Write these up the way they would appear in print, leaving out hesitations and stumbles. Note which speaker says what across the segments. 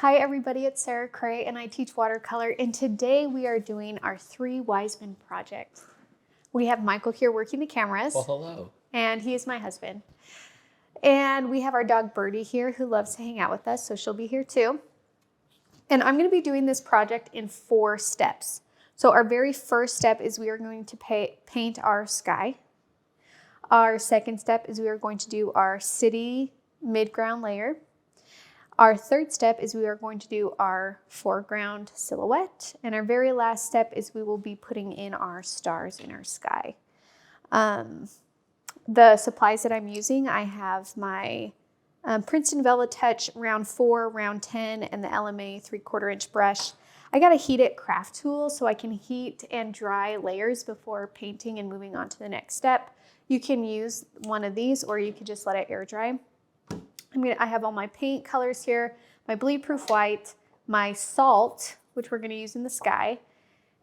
Speaker 1: Hi everybody, it's Sarah Cray and I teach watercolor, and today we are doing our 3 wise men project. We have Michael here working the cameras.
Speaker 2: Well, hello.
Speaker 1: And he is my husband. And we have our dog Birdie here who loves to hang out with us, so she'll be here too. And I'm going to be doing this project in 4 steps. So our very first step is we are going to paint our sky. Our second step is we are going to do our city midground layer. Our third step is we are going to do our foreground silhouette. And our very last step is we will be putting in our stars in our sky. The supplies that I'm using, I have my Princeton Velvet Touch round 4, round 10, and the LMA 3/4 inch brush. I got a heat it craft tool so I can heat and dry layers before painting and moving on to the next step. You can use one of these or you could just let it air dry. I have all my paint colors here, my bleed proof white, my salt, which we're going to use in the sky,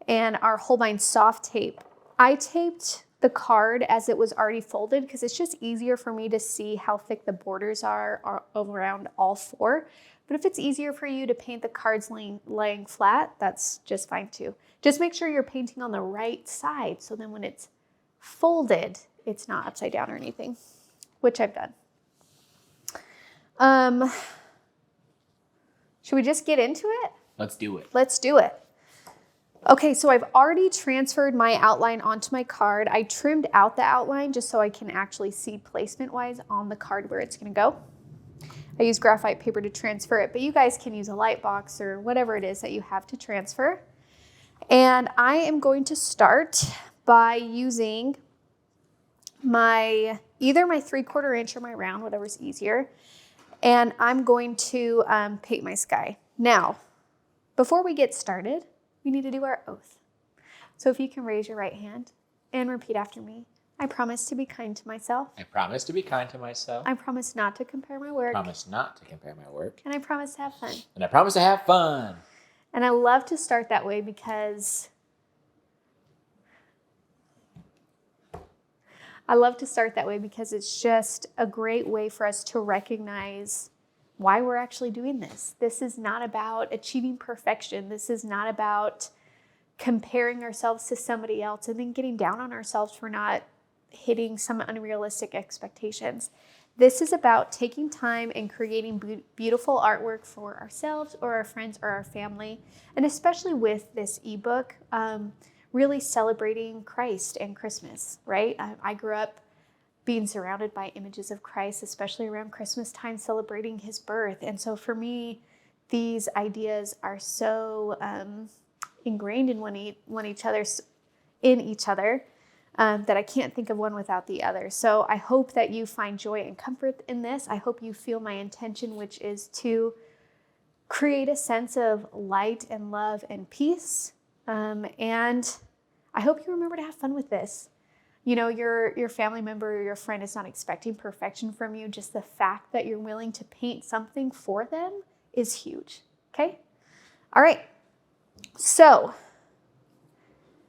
Speaker 1: and our Holbein soft tape. I taped the card as it was already folded because it's just easier for me to see how thick the borders are around all 4. But if it's easier for you to paint the cards laying flat, that's just fine too. Just make sure you're painting on the right side so then when it's folded, it's not upside down or anything, which I've done. Should we just get into it?
Speaker 2: Let's do it.
Speaker 1: Let's do it. Okay, so I've already transferred my outline onto my card. I trimmed out the outline just so I can actually see placement-wise on the card where it's gonna go. I use graphite paper to transfer it, but you guys can use a light box or whatever it is that you have to transfer. And I am going to start by using either my 3/4 inch or my round, whatever's easier. And I'm going to paint my sky. Now, before we get started, we need to do our oath. So if you can raise your right hand and repeat after me. I promise to be kind to myself.
Speaker 2: I promise to be kind to myself.
Speaker 1: I promise not to compare my work.
Speaker 2: I promise not to compare my work.
Speaker 1: And I promise to have fun.
Speaker 2: And I promise to have fun.
Speaker 1: And I love to start that way because it's just a great way for us to recognize why we're actually doing this. This is not about achieving perfection. This is not about comparing ourselves to somebody else and then getting down on ourselves for not hitting some unrealistic expectations. This is about taking time and creating beautiful artwork for ourselves or our friends or our family. And especially with this ebook, really celebrating Christ and Christmas, right? I grew up being surrounded by images of Christ, especially around Christmas time, celebrating his birth. And so for me, these ideas are so ingrained in each other, that I can't think of one without the other. So I hope that you find joy and comfort in this. I hope you feel my intention, which is to create a sense of light and love and peace. And I hope you remember to have fun with this. You know, your family member or your friend is not expecting perfection from you. Just the fact that you're willing to paint something for them is huge, okay? All right, so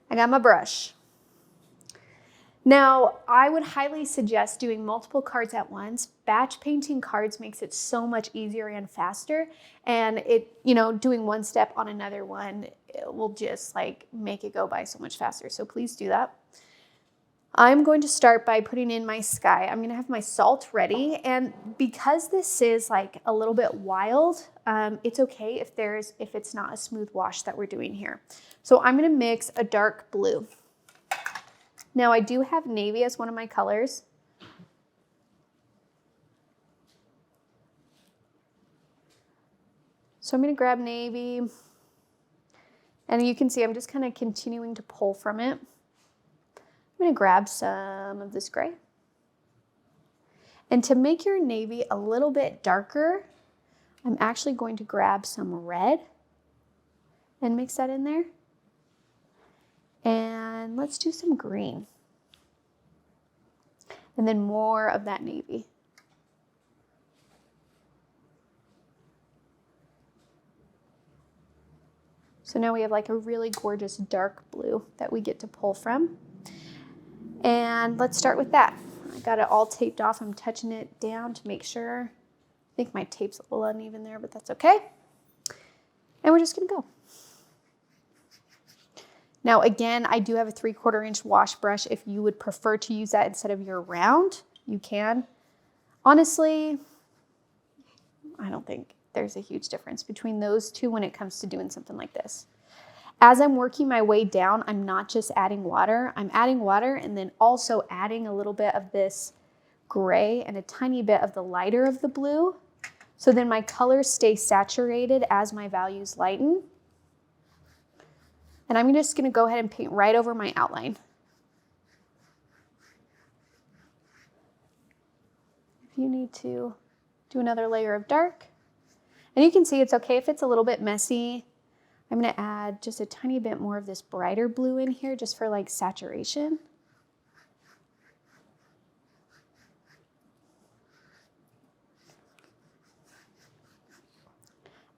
Speaker 1: I got my brush. Now, I would highly suggest doing multiple cards at once. Batch painting cards makes it so much easier and faster. And doing one step on another one, it will just make it go by so much faster. So please do that. I'm going to start by putting in my sky. I'm going to have my salt ready. And because this is a little bit wild, it's okay if it's not a smooth wash that we're doing here. So I'm going to mix a dark blue. Now I do have navy as one of my colors. So I'm going to grab navy. And you can see I'm just kind of continuing to pull from it. I'm going to grab some of this gray. And to make your navy a little bit darker, I'm actually going to grab some red and mix that in there. And let's do some green. And then more of that navy. So now we have a really gorgeous dark blue that we get to pull from. And let's start with that. I got it all taped off. I'm touching it down to make sure. I think my tape's a little uneven there, but that's okay. And we're just gonna go. Now again, I do have a 3/4 inch wash brush. If you would prefer to use that instead of your round, you can. Honestly, I don't think there's a huge difference between those two when it comes to doing something like this. As I'm working my way down, I'm not just adding water. I'm adding water and then also adding a little bit of this gray and a tiny bit of the lighter of the blue. So then my colors stay saturated as my values lighten. And I'm just gonna go ahead and paint right over my outline. If you need to do another layer of dark, and you can see it's okay if it's a little bit messy. I'm gonna add just a tiny bit more of this brighter blue in here just for like saturation.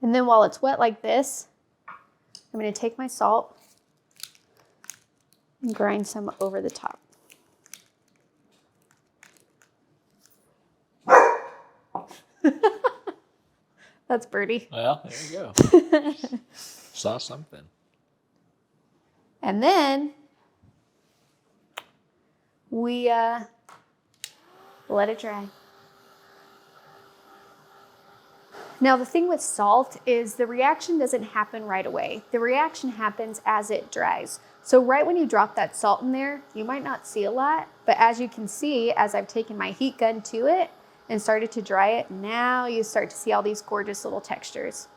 Speaker 1: And then while it's wet like this, I'm gonna take my salt and grind some over the top. That's Birdie.
Speaker 2: Well, there you go. Saw something.
Speaker 1: And then we let it dry. Now the thing with salt is the reaction doesn't happen right away. The reaction happens as it dries. So right when you drop that salt in there, you might not see a lot, but as you can see, as I've taken my heat gun to it and started to dry it, now you start to see all these gorgeous little textures.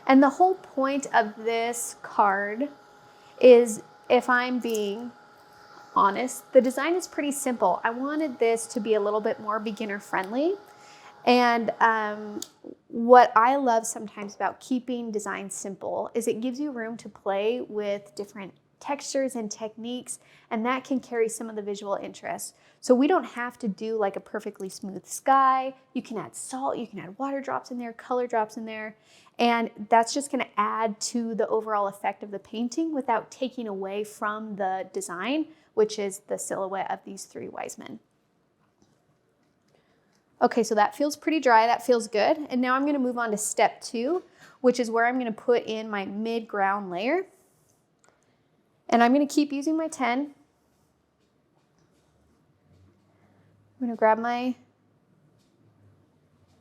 Speaker 1: And the whole point of this card is, if I'm being honest, the design is pretty simple. I wanted this to be a little bit more beginner friendly. And what I love sometimes about keeping designs simple is it gives you room to play with different textures and techniques, and that can carry some of the visual interest. So we don't have to do like a perfectly smooth sky. You can add salt, you can add water drops in there, color drops in there, and that's just gonna add to the overall effect of the painting without taking away from the design, which is the silhouette of these three wise men. Okay, so that feels pretty dry, that feels good. And now I'm gonna move on to step 2, which is where I'm gonna put in my mid-ground layer. And I'm gonna keep using my 10. I'm gonna grab my,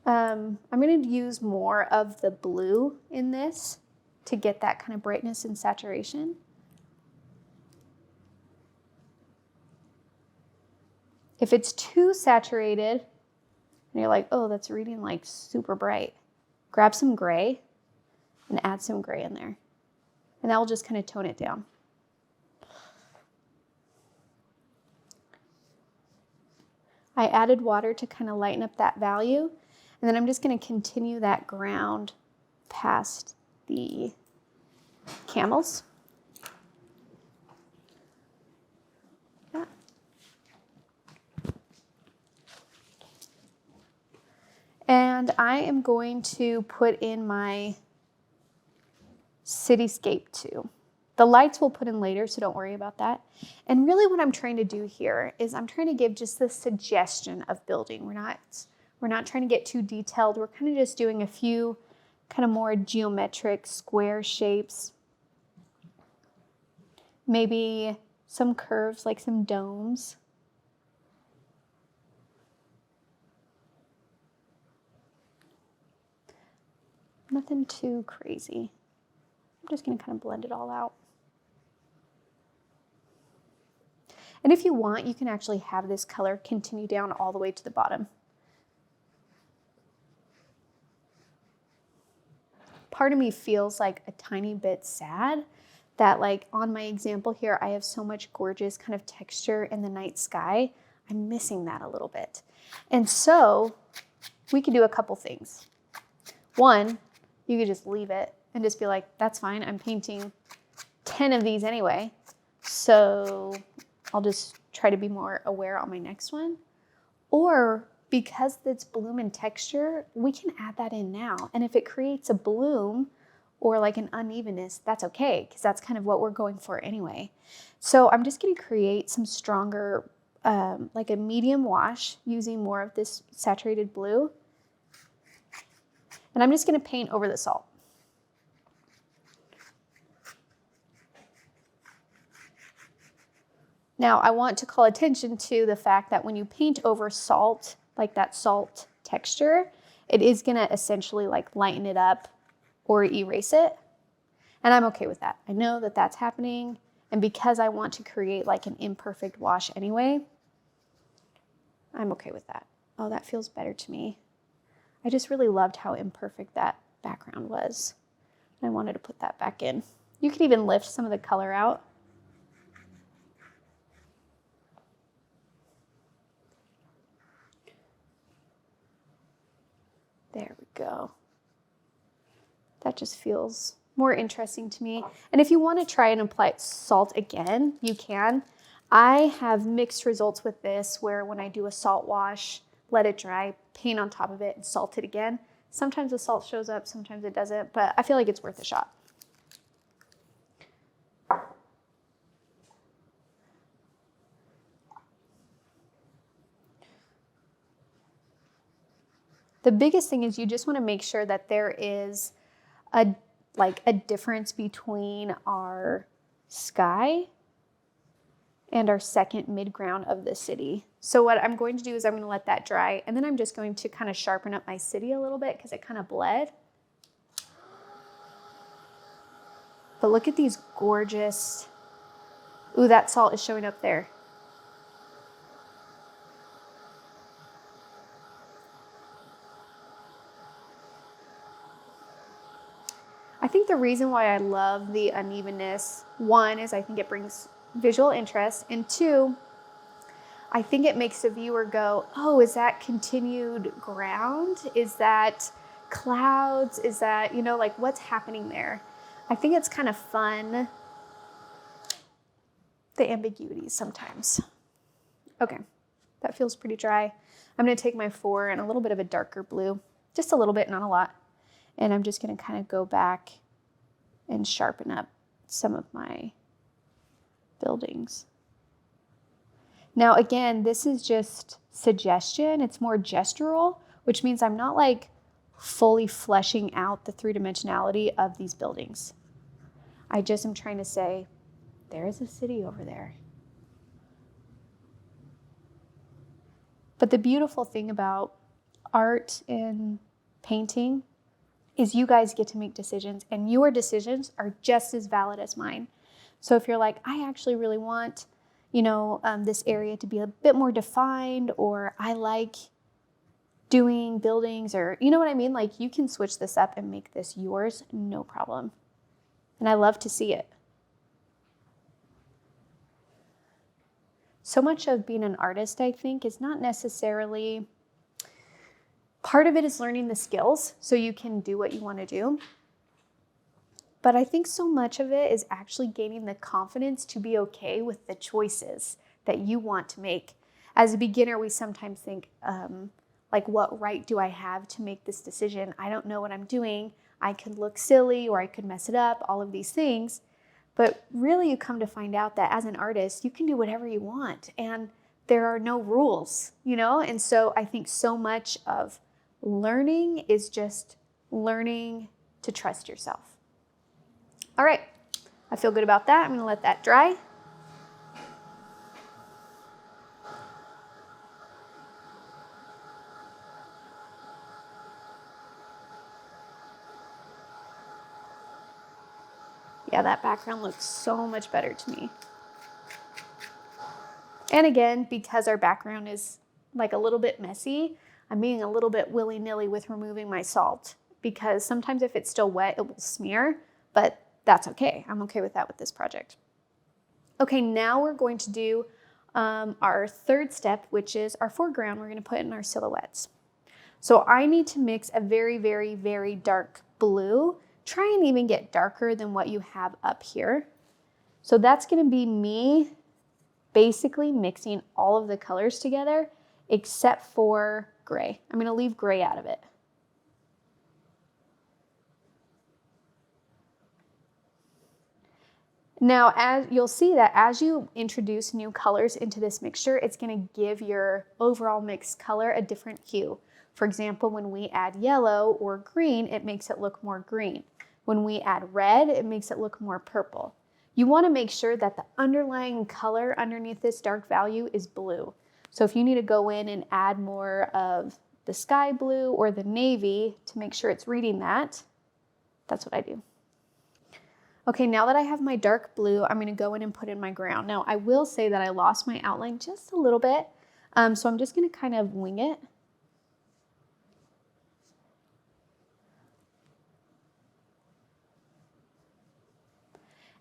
Speaker 1: I'm gonna use more of the blue in this to get that kind of brightness and saturation. If it's too saturated, and you're like, oh, that's reading like super bright, grab some gray and add some gray in there. And that will just kind of tone it down. I added water to kind of lighten up that value. And then I'm just going to continue that ground past the camels. Yeah. And I am going to put in my cityscape too. The lights we'll put in later, so don't worry about that. And really what I'm trying to do here is I'm trying to give just the suggestion of building. We're not trying to get too detailed. We're kind of just doing a few kind of more geometric square shapes. Maybe some curves like some domes. Nothing too crazy. I'm just going to kind of blend it all out. And if you want, you can actually have this color continue down all the way to the bottom. Part of me feels like a tiny bit sad that, like on my example here, I have so much gorgeous kind of texture in the night sky. I'm missing that a little bit. And so we could do a couple things. One, you could just leave it and just be like, that's fine, I'm painting 10 of these anyway, so I'll just try to be more aware on my next one. Or because it's bloom and texture, we can add that in now. And if it creates a bloom or like an unevenness, that's okay, because that's kind of what we're going for anyway. So I'm just gonna create some stronger, like a medium wash using more of this saturated blue. And I'm just gonna paint over the salt. Now, I want to call attention to the fact that when you paint over salt, like that salt texture, it is gonna essentially like lighten it up or erase it. And I'm okay with that. I know that that's happening. And because I want to create like an imperfect wash anyway, I'm okay with that. Oh, that feels better to me. I just really loved how imperfect that background was. I wanted to put that back in. You could even lift some of the color out. There we go. That just feels more interesting to me. And if you want to try and apply salt again, you can. I have mixed results with this where when I do a salt wash, let it dry, paint on top of it, and salt it again. Sometimes the salt shows up, sometimes it doesn't, but I feel like it's worth a shot. The biggest thing is you just want to make sure that there is a difference between our sky and our second midground of the city. So what I'm going to do is I'm going to let that dry, and then I'm just going to kind of sharpen up my city a little bit because it kind of bled. But look at these gorgeous, ooh, that salt is showing up there. I think the reason why I love the unevenness, one, is I think it brings visual interest, and two, I think it makes the viewer go, oh, is that continued ground? Is that clouds? Is that, you know, like what's happening there? I think it's kind of fun, the ambiguities sometimes. Okay, that feels pretty dry. I'm gonna take my 4 and a little bit of a darker blue, just a little bit, not a lot. And I'm just gonna kind of go back and sharpen up some of my buildings. Now, again, this is just suggestion. It's more gestural, which means I'm not like fully fleshing out the three-dimensionality of these buildings. I just am trying to say, there is a city over there. But the beautiful thing about art and painting is you guys get to make decisions, and your decisions are just as valid as mine. So if you're like, I actually really want, you know, this area to be a bit more defined, or I like doing buildings, or you know what I mean? Like, you can switch this up and make this yours, no problem. And I love to see it. So much of being an artist, I think, is not necessarily, part of it is learning the skills so you can do what you want to do. But I think so much of it is actually gaining the confidence to be okay with the choices that you want to make. As a beginner, we sometimes think, like, what right do I have to make this decision? I don't know what I'm doing. I could look silly, or I could mess it up, all of these things. But really, you come to find out that as an artist, you can do whatever you want, and there are no rules, you know? And so I think so much of learning is just learning to trust yourself. All right, I feel good about that. I'm gonna let that dry. Yeah, that background looks so much better to me. And again, because our background is like a little bit messy, I'm being a little bit willy-nilly with removing my salt, because sometimes if it's still wet, it will smear, but that's okay. I'm okay with that with this project. Okay, now we're going to do our third step, which is our foreground. We're gonna put in our silhouettes. So I need to mix a very, very, very dark blue. Try and even get darker than what you have up here. So that's gonna be me basically mixing all of the colors together except for gray. I'm gonna leave gray out of it. Now, as you'll see that as you introduce new colors into this mixture, it's gonna give your overall mixed color a different hue. For example, when we add yellow or green, it makes it look more green. When we add red, it makes it look more purple. You want to make sure that the underlying color underneath this dark value is blue. So if you need to go in and add more of the sky blue or the navy to make sure it's reading that, that's what I do. Okay, now that I have my dark blue, I'm going to go in and put in my ground. Now, I will say that I lost my outline just a little bit, so I'm just going to kind of wing it.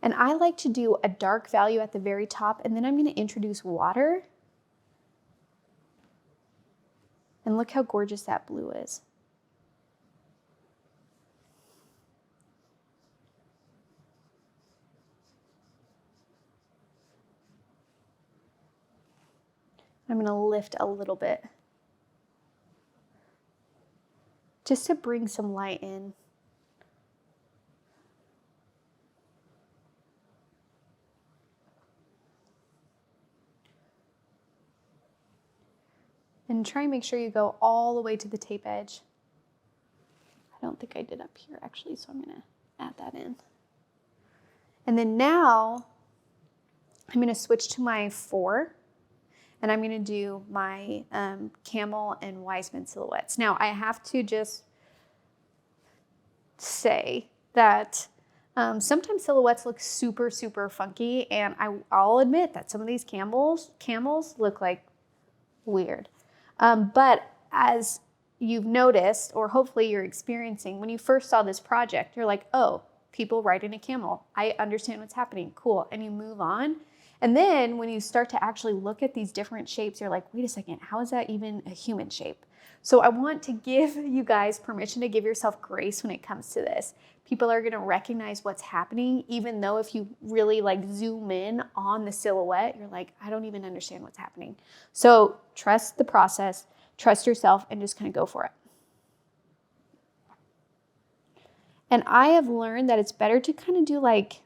Speaker 1: And I like to do a dark value at the very top, and then I'm going to introduce water. And look how gorgeous that blue is. I'm going to lift a little bit just to bring some light in. And try and make sure you go all the way to the tape edge. I don't think I did up here actually, so I'm going to add that in. And then now I'm going to switch to my 4, and I'm going to do my camel and Wiseman silhouettes. Now I have to just say that sometimes silhouettes look super, super funky, and I'll admit that some of these camels look like weird. But as you've noticed, or hopefully you're experiencing, when you first saw this project, you're like, oh, people riding a camel. I understand what's happening. Cool. And you move on. And then when you start to actually look at these different shapes, you're like, wait a second, how is that even a human shape? So I want to give you guys permission to give yourself grace when it comes to this. People are going to recognize what's happening, even though if you really like zoom in on the silhouette, you're like, I don't even understand what's happening. So trust the process, trust yourself, and just kind of go for it. And I have learned that it's better to kind of do like,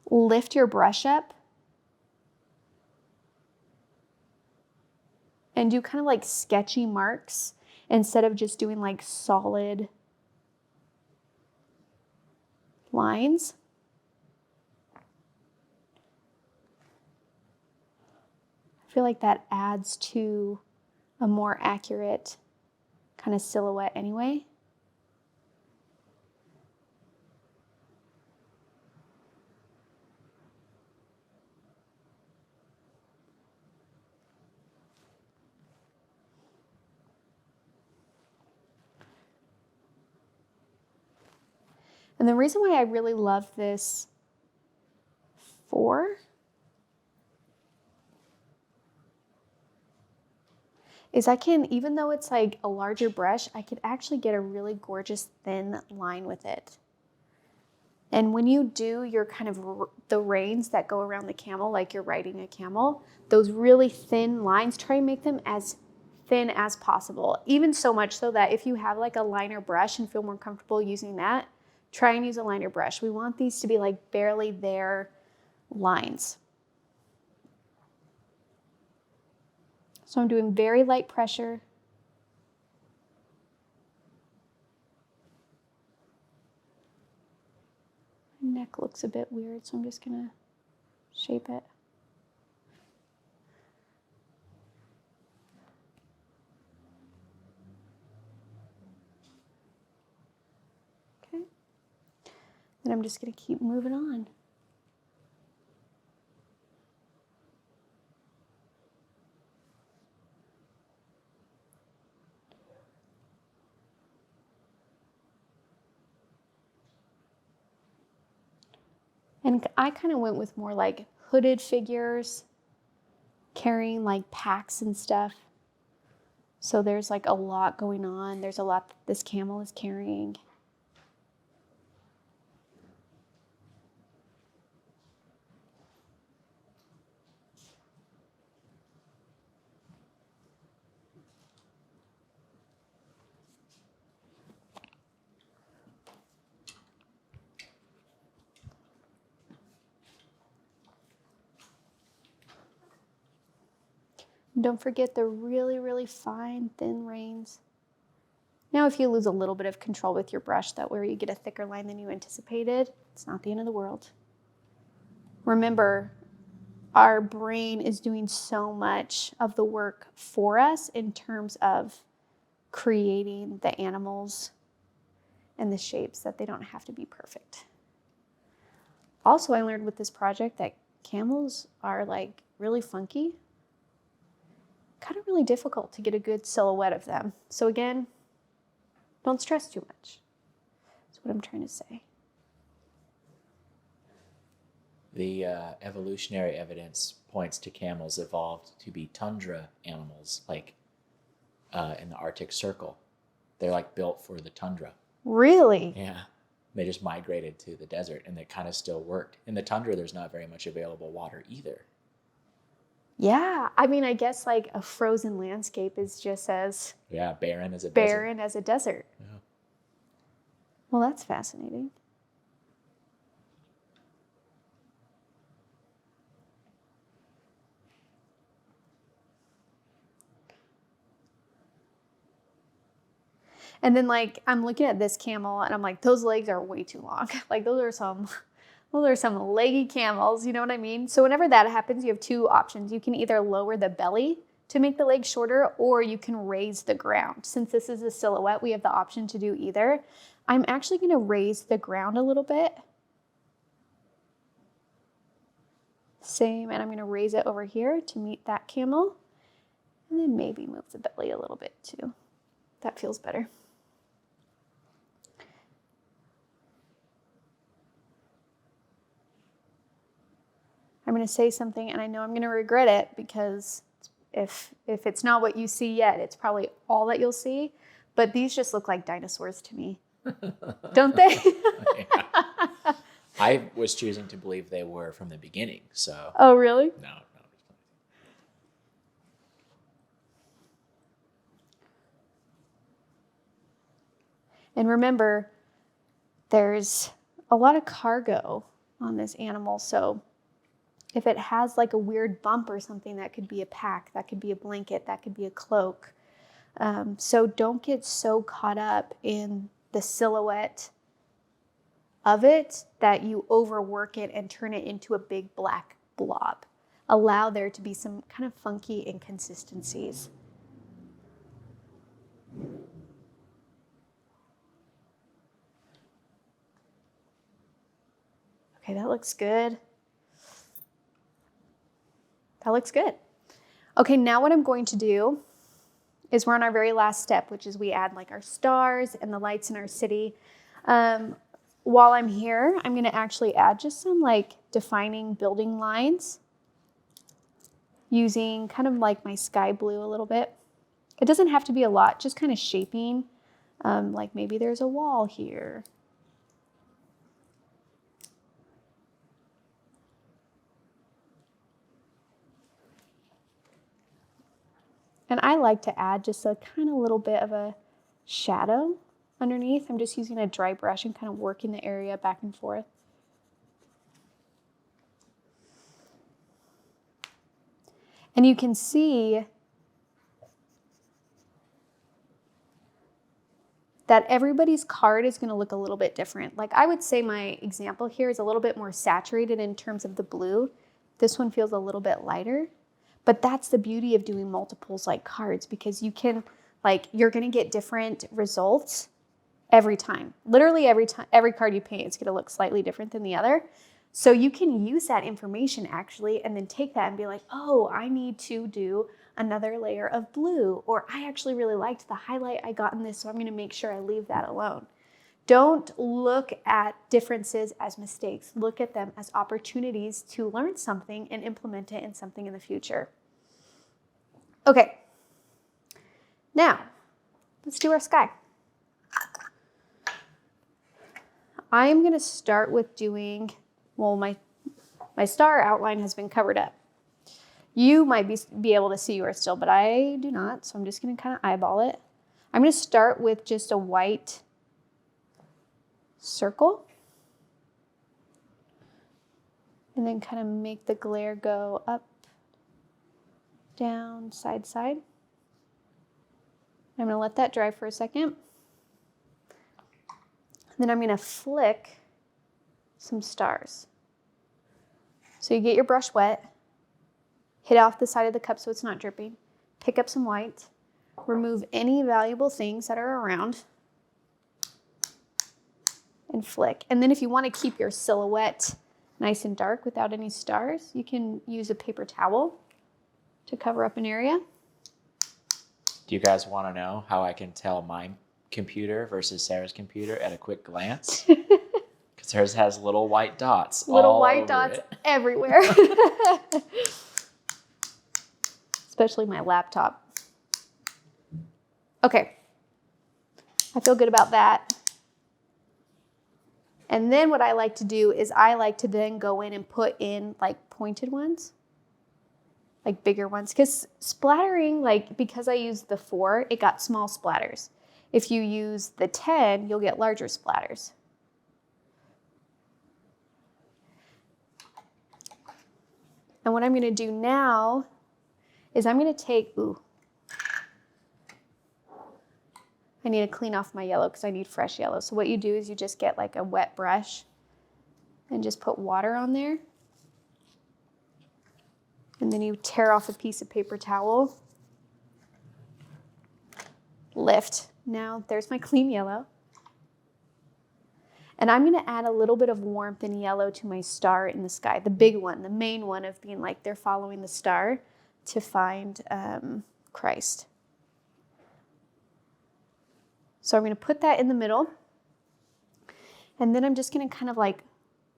Speaker 1: lift your brush up and do kind of like sketchy marks instead of just doing like solid lines. I feel like that adds to a more accurate kind of silhouette anyway. And the reason why I really love this 4 is I can, even though it's like a larger brush, I could actually get a really gorgeous thin line with it. And when you do your kind of the reins that go around the camel, like you're riding a camel, those really thin lines, try and make them as thin as possible. Even so much so that if you have like a liner brush and feel more comfortable using that, try and use a liner brush. We want these to be like barely there lines. So I'm doing very light pressure. My neck looks a bit weird, so I'm just gonna shape it. Okay. Then I'm just gonna keep moving on. And I kind of went with more like hooded figures, carrying like packs and stuff. So there's like a lot going on. There's a lot that this camel is carrying. And don't forget the really, really fine, thin reins. Now, if you lose a little bit of control with your brush, that way you get a thicker line than you anticipated, it's not the end of the world. Remember, our brain is doing so much of the work for us in terms of creating the animals and the shapes that they don't have to be perfect. Also, I learned with this project that camels are like really funky, kind of really difficult to get a good silhouette of them. So again, don't stress too much. That's what I'm trying to say.
Speaker 3: The evolutionary evidence points to camels evolved to be tundra animals, like in the Arctic Circle. They're like built for the tundra.
Speaker 1: Really?
Speaker 3: Yeah. They just migrated to the desert, and they kind of still worked. In the tundra, there's not very much available water either.
Speaker 1: Yeah. I mean, I guess like a frozen landscape is just as
Speaker 3: barren as a desert.
Speaker 1: barren as a desert.
Speaker 3: Yeah.
Speaker 1: Well, that's fascinating. And then like I'm looking at this camel and I'm like, those legs are way too long. Like those are some leggy camels, you know what I mean? So whenever that happens, you have two options. You can either lower the belly to make the legs shorter, or you can raise the ground. Since this is a silhouette, we have the option to do either. I'm actually gonna raise the ground a little bit. Same, and I'm gonna raise it over here to meet that camel. And then maybe move the belly a little bit too. That feels better. I'm going to say something and I know I'm going to regret it, because if it's not what you see yet, it's probably all that you'll see. But these just look like dinosaurs to me. Don't they?
Speaker 3: Yeah. I was choosing to believe they were from the beginning, so.
Speaker 1: Oh, really?
Speaker 3: No.
Speaker 1: And remember, there's a lot of cargo on this animal. So if it has like a weird bump or something, that could be a pack, that could be a blanket, that could be a cloak. So don't get so caught up in the silhouette of it that you overwork it and turn it into a big black blob. Allow there to be some kind of funky inconsistencies. Okay, that looks good. That looks good. Okay, now what I'm going to do is we're on our very last step, which is we add like our stars and the lights in our city. While I'm here, I'm gonna actually add just some like defining building lines using kind of like my sky blue a little bit. It doesn't have to be a lot, just kind of shaping. Like maybe there's a wall here. And I like to add just a kind of little bit of a shadow underneath. I'm just using a dry brush and kind of working the area back and forth. And you can see that everybody's card is going to look a little bit different. Like I would say my example here is a little bit more saturated in terms of the blue. This one feels a little bit lighter. But that's the beauty of doing multiples like cards, because you can, like, you're going to get different results every time. Literally every time, every card you paint is going to look slightly different than the other. So you can use that information actually and then take that and be like, oh, I need to do another layer of blue, or I actually really liked the highlight I got in this, so I'm going to make sure I leave that alone. Don't look at differences as mistakes. Look at them as opportunities to learn something and implement it in something in the future. Okay, now let's do our sky. I am going to start with doing, well, my star outline has been covered up. You might be able to see yours still, but I do not, so I'm just going to kind of eyeball it. I'm going to start with just a white circle and then kind of make the glare go up down, side, side. I'm going to let that dry for a second. Then I'm going to flick some stars. So you get your brush wet, hit off the side of the cup so it's not dripping, pick up some white, remove any valuable things that are around, and flick. And then if you want to keep your silhouette nice and dark without any stars, you can use a paper towel to cover up an area.
Speaker 3: Do you guys want to know how I can tell my computer versus Sarah's computer at a quick glance? Because hers has little white dots
Speaker 1: Little white dots everywhere. Especially my laptop. Okay. I feel good about that. And then what I like to do is I like to then go in and put in like pointed ones, like bigger ones. Because splattering, like because I used the 4, it got small splatters. If you use the 10, you'll get larger splatters. And what I'm going to do now is I'm going to take, I need to clean off my yellow because I need fresh yellow. So what you do is you just get like a wet brush and just put water on there. And then you tear off a piece of paper towel. Lift. Now there's my clean yellow. And I'm going to add a little bit of warmth and yellow to my star in the sky. The big one, the main one of being like they're following the star to find Christ. So I'm going to put that in the middle. And then I'm just going to kind of like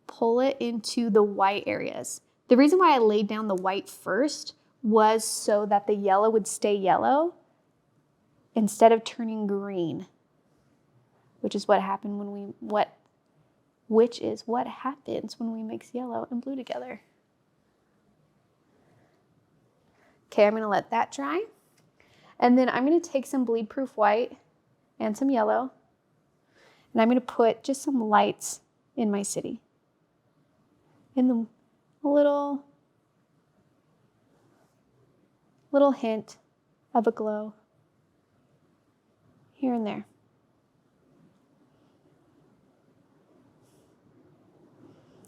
Speaker 1: pull it into the white areas. The reason why I laid down the white first was so that the yellow would stay yellow instead of turning green, which is what happened when we what happens when we mix yellow and blue together. Okay, I'm going to let that dry. And then I'm going to take some bleed-proof white and some yellow, and I'm going to put just some lights in my city. And a little hint of a glow here and there.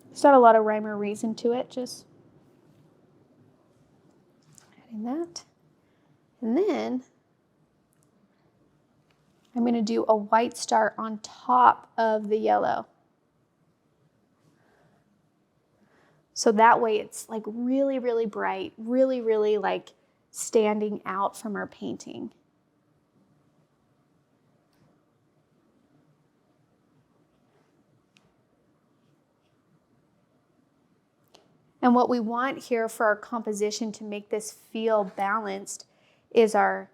Speaker 1: There's not a lot of rhyme or reason to it, just adding that. And then I'm going to do a white star on top of the yellow. So that way it's like really, really bright, really, really like standing out from our painting. And what we want here for our composition to make this feel balanced is our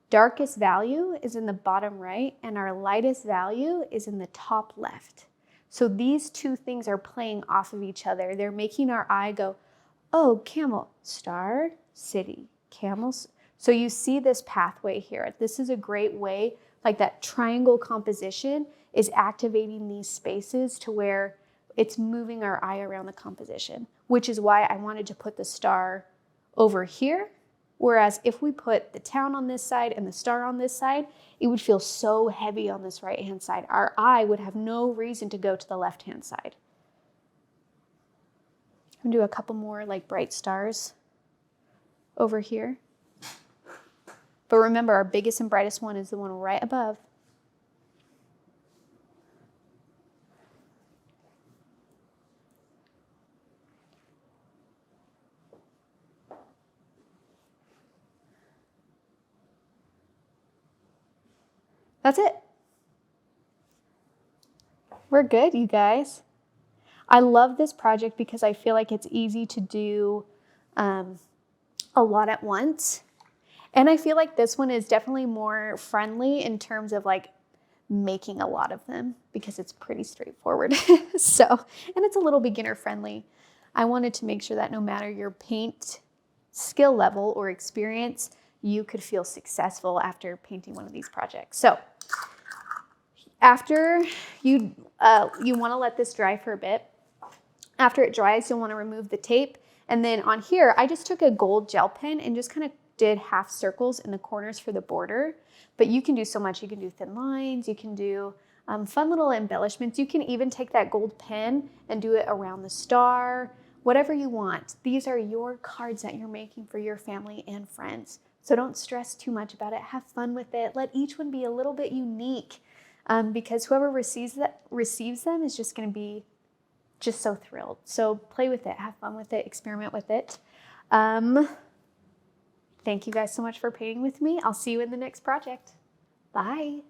Speaker 1: darkest value is in the bottom right and our lightest value is in the top left. So these two things are playing off of each other. They're making our eye go, oh, camel, star, city, camels. So you see this pathway here. This is a great way, like that triangle composition is activating these spaces to where it's moving our eye around the composition, which is why I wanted to put the star over here. Whereas if we put the town on this side and the star on this side, it would feel so heavy on this right-hand side. Our eye would have no reason to go to the left-hand side. I'm gonna do a couple more like bright stars over here. But remember, our biggest and brightest one is the one right above. That's it. We're good, you guys. I love this project because I feel like it's easy to do a lot at once. And I feel like this one is definitely more friendly in terms of like making a lot of them because it's pretty straightforward. And it's a little beginner friendly. I wanted to make sure that no matter your paint skill level or experience, you could feel successful after painting one of these projects. So after you want to let this dry for a bit. After it dries, you'll want to remove the tape. And then on here, I just took a gold gel pen and just kind of did half circles in the corners for the border, but you can do so much. You can do thin lines, you can do fun little embellishments. You can even take that gold pen and do it around the star, whatever you want. These are your cards that you're making for your family and friends. So don't stress too much about it. Have fun with it. Let each one be a little bit unique, because whoever receives them is just going to be just so thrilled. So play with it, have fun with it, experiment with it. Thank you guys so much for painting with me. I'll see you in the next project. Bye.